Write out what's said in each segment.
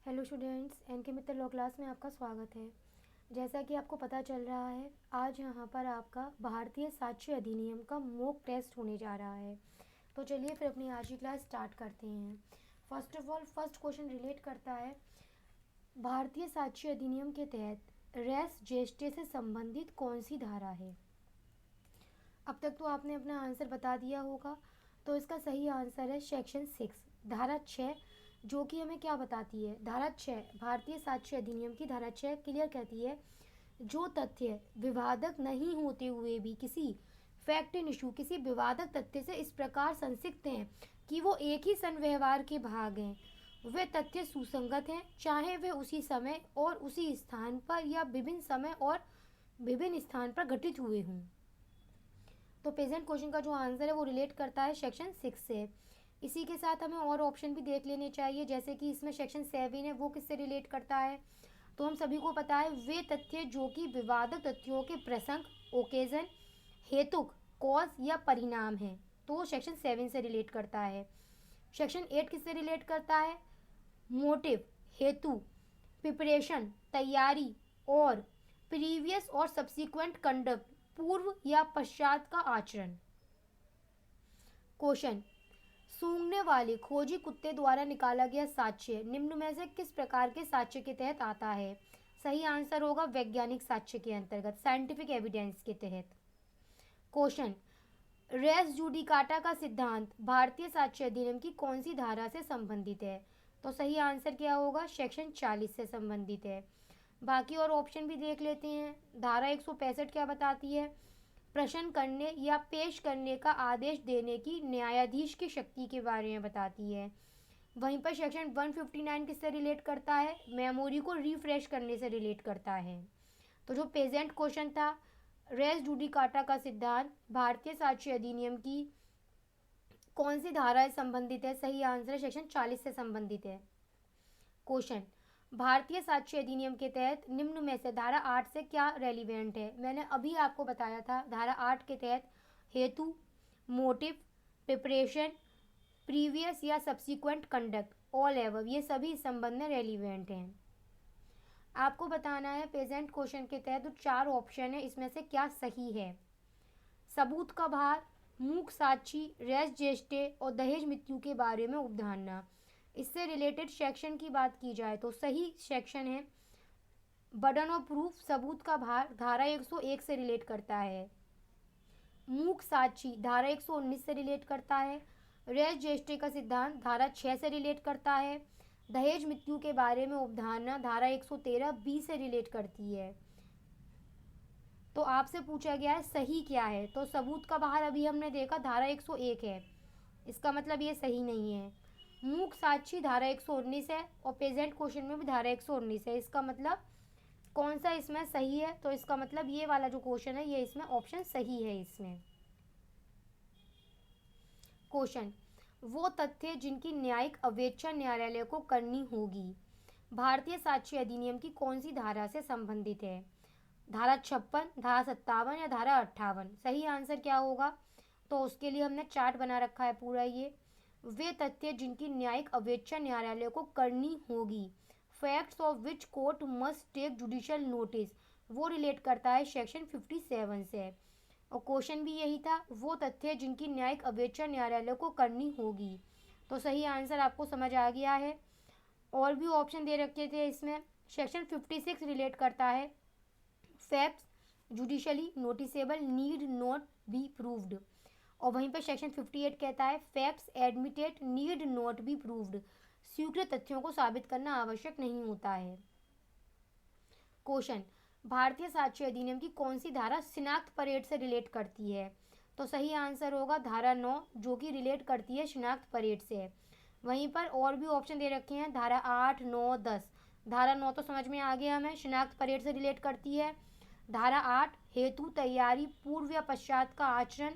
Hello students, N के मित्र law class में आपका स्वागत है। जैसा कि आपको पता चल रहा है, आज यहाँ पर आपका भारतीय साक्ष्य अधिनियम का मॉक टेस्ट होने जा रहा है। तो चलिए फिर अपनी आज की क्लास स्टार्ट करते हैं। First of all first question relate करता है भारतीय साक्ष्य अधिनियम के तहत रेस जेस्टे से संबंधित कौन सी धारा है। अब तक तो आपने अपना आंसर बता दिया होगा, तो इसका सही आंसर है सेक्शन 6 धारा 6, जो कि हमें क्या बताती है। धारा 6 भारतीय साक्ष्य अधिनियम की धारा 6 क्लियर कहती है, जो तथ्य विवादक नहीं होते हुए भी किसी फैक्ट इन इशू किसी विवादक तथ्य से इस प्रकार संसिक्त हैं कि वो एक ही संव्यवहार के भाग हैं, वे तथ्य सुसंगत हैं, चाहे वे उसी समय और उसी स्थान पर या विभिन्न समय और विभिन्न स्थान पर घटित हुए हों। तो प्रेजेंट क्वेश्चन का जो आंसर है वो रिलेट करता है सेक्शन 6 से। इसी के साथ हमें और ऑप्शन भी देख लेने चाहिए, जैसे कि इसमें सेक्शन 7 है, वो किससे रिलेट करता है। तो हम सभी को पता है, वे तथ्य जो कि विवादक तथ्यों के प्रसंग, ओकेजन, हेतुक, कॉज या परिणाम है, तो वो सेक्शन 7 से रिलेट करता है। सेक्शन 8 किससे रिलेट करता है। मोटिव, हेतु, प्रिपरेशन, तैयारी और प्रीवियस और सब्सिक्वेंट कंडक्ट, पूर्व या पश्चात का आचरण। क्वेश्चन, सूंघने वाले खोजी कुत्ते द्वारा निकाला गया साक्ष्य निम्न में से किस प्रकार के साक्ष्य के तहत आता है। सही आंसर होगा वैज्ञानिक साक्ष्य के अंतर्गत, साइंटिफिक एविडेंस के तहत। क्वेश्चन, रेस जुडिकाटा का सिद्धांत भारतीय साक्ष्य अधिनियम की कौन सी धारा से संबंधित है। तो सही आंसर क्या होगा, सेक्शन 40 से संबंधित है। बाकी और ऑप्शन भी देख लेते हैं। धारा 165 क्या बताती है, प्रश्न करने या पेश करने का आदेश देने की न्यायाधीश की शक्ति के बारे में बताती है। वहीं पर सेक्शन 159 किससे रिलेट करता है, मेमोरी को रिफ्रेश करने से रिलेट करता है। तो जो प्रेजेंट क्वेश्चन था, रेस जुडिकाटा का सिद्धांत भारतीय साक्ष्य अधिनियम की कौन सी धारा से संबंधित है, सही आंसर सेक्शन 40 से संबंधित है। क्वेश्चन, भारतीय साक्ष्य अधिनियम के तहत निम्न में से धारा 8 से क्या रेलिवेंट है। मैंने अभी आपको बताया था, धारा 8 के तहत हेतु, मोटिव, प्रिपरेशन, प्रीवियस या सब्सिक्वेंट कंडक्ट, ऑल एवब, ये सभी इस संबंध में रेलिवेंट हैं। आपको बताना है प्रेजेंट क्वेश्चन के तहत जो 4 ऑप्शन है, इसमें से क्या सही है। सबूत का भार, मूक साक्षी, रेस जेस्टे और दहेज मृत्यु के बारे में उपधारणा। इससे रिलेटेड सेक्शन की बात की जाए तो सही सेक्शन है बर्डन ऑफ प्रूफ, सबूत का भार, धारा 101 से रिलेट करता है। मूक साक्षी धारा 119 से रिलेट करता है। रेस जेस्टे का सिद्धांत धारा 6 से रिलेट करता है। दहेज मृत्यु के बारे में उपधारणा धारा 113 बी से रिलेट करती है। तो आपसे पूछा गया है सही क्या है, तो सबूत का भार अभी हमने देखा धारा 101 है, इसका मतलब ये सही नहीं है। मूक साक्षी धारा 119 है और प्रेजेंट क्वेश्चन में भी धारा 119 है, इसका मतलब कौन सा इसमें सही है, तो इसका मतलब ये वाला जो क्वेश्चन है ये इसमें ऑप्शन सही है इसमें। क्वेश्चन, वो तथ्य जिनकी न्यायिक अवेक्षा न्यायालय को करनी होगी भारतीय साक्ष्य अधिनियम की कौन सी धारा से संबंधित है। धारा 56, धारा 57 या धारा 58। सही आंसर क्या होगा, तो उसके लिए हमने चार्ट बना रखा है पूरा। ये वे तथ्य जिनकी न्यायिक अवेक्षा न्यायालय को करनी होगी, facts of which court must take judicial notice, वो रिलेट करता है सेक्शन 57 से। और क्वेश्चन भी यही था, वो तथ्य जिनकी न्यायिक अवेक्षा न्यायालय को करनी होगी, तो सही आंसर आपको समझ आ गया है। और भी ऑप्शन दे रखे थे इसमें। सेक्शन 56 रिलेट करता है facts judicially noticeable need not be proved, और वहीं पर सेक्शन 58 कहता है facts admitted need not be proved, स्वीकृत तथ्यों को साबित करना आवश्यक नहीं होता है। क्वेश्चन, भारतीय साक्ष्य अधिनियम की कौन सी धारा शिनाख्त परेड से रिलेट करती है, तो सही आंसर होगा धारा 9, जो कि रिलेट करती है शिनाख्त परेड से। वहीं पर और भी ऑप्शन दे रखे हैं, धारा 8, 9, 10। धारा 9 तो समझ में आ गया हमें, शिनाख्त परेड से रिलेट करती है। धारा 8 हेतु, तैयारी, पूर्व या पश्चात का आचरण।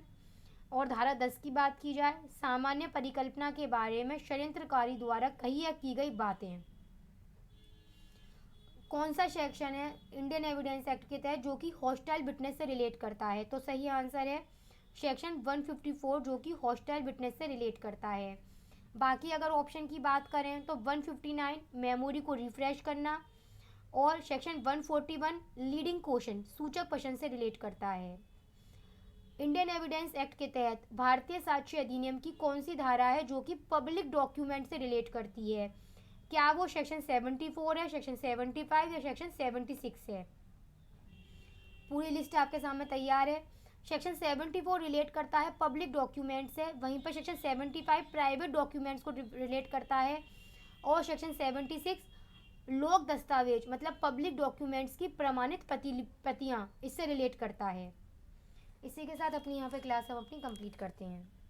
और धारा 10 की बात की जाए, सामान्य परिकल्पना के बारे में षड्यंत्रकारी द्वारा कही या की गई बातें। कौन सा सेक्शन है इंडियन एविडेंस एक्ट के तहत जो कि हॉस्टाइल विटनेस से रिलेट करता है, तो सही आंसर है सेक्शन 154, जो कि हॉस्टाइल विटनेस से रिलेट करता है। बाकी अगर ऑप्शन की बात करें तो 159 मेमोरी को रिफ्रेश करना, और सेक्शन 141 लीडिंग क्वेश्चन सूचक प्रश्न से रिलेट करता है। इंडियन एविडेंस एक्ट के तहत भारतीय साक्ष्य अधिनियम की कौन सी धारा है जो कि पब्लिक डॉक्यूमेंट से रिलेट करती है? क्या वो सेक्शन 74 है, सेक्शन 75 या सेक्शन 76 है? पूरी लिस्ट आपके सामने तैयार है। सेक्शन 74 रिलेट करता है पब्लिक डॉक्यूमेंट से, वहीं पर सेक्शन 75 प्राइवेट डॉक्यूमेंट्स को रिलेट करता है, और सेक्शन 76 लोक दस्तावेज मतलब पब्लिक डॉक्यूमेंट्स की प्रमाणित प्रतियां इससे रिलेट करता है। इसी के साथ अपनी यहाँ पे क्लास हम अपनी कंप्लीट करते हैं।